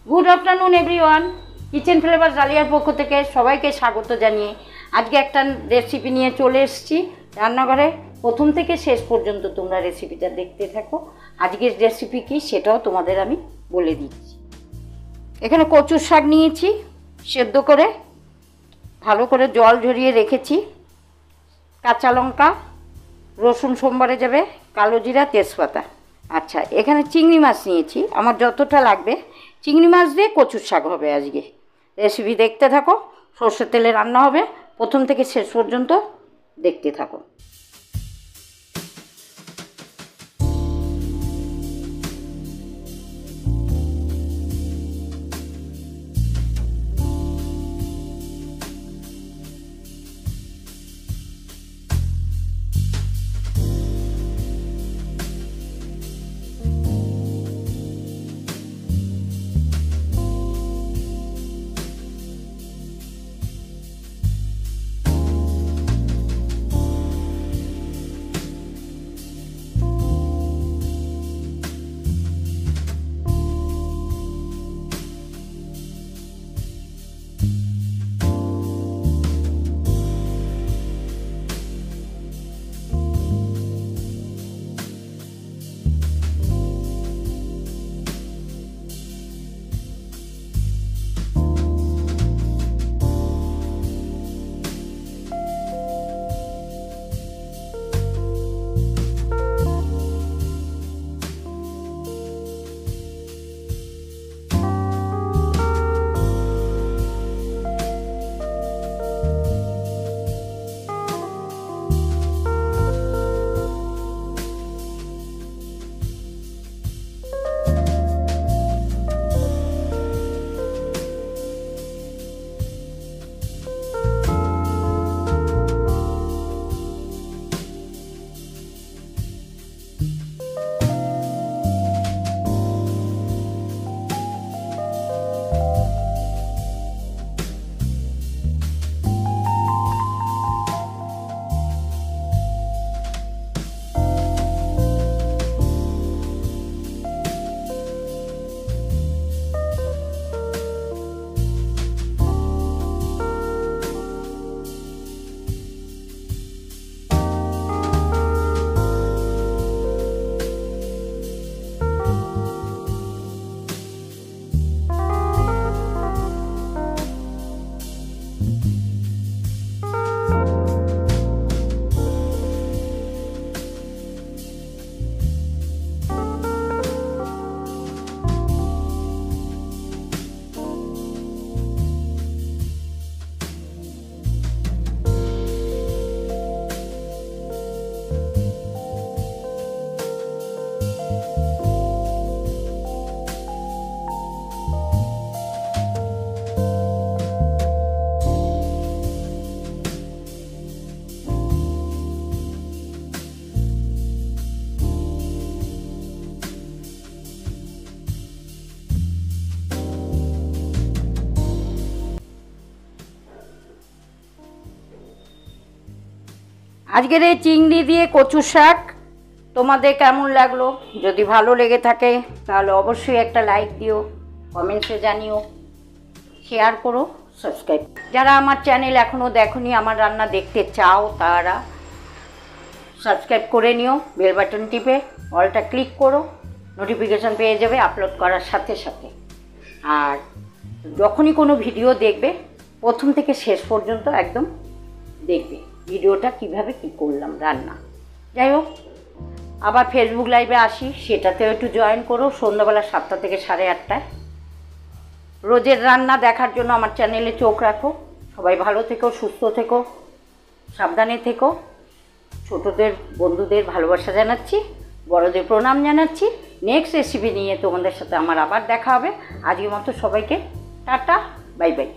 Good afternoon everyone. Kitchen flavour জালিয়ার পক্ষ থেকে সবাইকে স্বাগত জানিয়ে আজকে একটা রেসিপি নিয়ে চলে এসেছি রান্নাঘরে। প্রথম থেকে শেষ পর্যন্ত তোমরা রেসিপিটা দেখতে থাকো। আজকের রেসিপি কি সেটাও তোমাদের আমি বলে দিচ্ছি। এখানে কচুর শাক নিয়েছি, সেদ্ধ করে ভালো করে জল ঝরিয়ে রেখেছি। কাঁচা লঙ্কা, রসুন সোমবারে যাবে, কালো জিরা, তেজপাতা। আচ্ছা, এখানে চিংড়ি মাছ নিয়েছি, আমার যতটা লাগবে। চিংড়ি মাছ দিয়ে কচুর শাক হবে আজকে। রেসিপি দেখতে থাকো। সর্ষের তেলে রান্না হবে, প্রথম থেকে শেষ পর্যন্ত দেখতে থাকো। আজকের এই চিংড়ি দিয়ে কচু শাক তোমাদের কেমন লাগলো? যদি ভালো লেগে থাকে তাহলে অবশ্যই একটা লাইক দিও, কমেন্টসে জানিও, শেয়ার করো, সাবস্ক্রাইব। যারা আমার চ্যানেল এখনও দেখোনি, আমার রান্না দেখতে চাও, তারা সাবস্ক্রাইব করে নিও। বেল বাটন টিপে অলটা ক্লিক করো, নোটিফিকেশান পেয়ে যাবে আপলোড করার সাথে সাথে। আর যখনই কোনো ভিডিও দেখবে প্রথম থেকে শেষ পর্যন্ত একদম দেখবে ভিডিওটা কিভাবে কি করলাম রান্না। যাই হোক, আবার ফেসবুক লাইভে আসি, সেটাতেও একটু জয়েন করো সন্ধ্যাবেলা 7টা থেকে 8:30টায়। রোজের রান্না দেখার জন্য আমার চ্যানেলে চোখ রাখো। সবাই ভালো থেকো, সুস্থ থেকো, সাবধানে থেকো। ছোটদের বন্ধুদের ভালোবাসা জানাচ্ছি, বড়দের প্রণাম জানাচ্ছি। নেক্সট রেসিপি নিয়ে তোমাদের সাথে আমার আবার দেখা হবে। আজকের মতো সবাইকে টাটা, বাই বাই।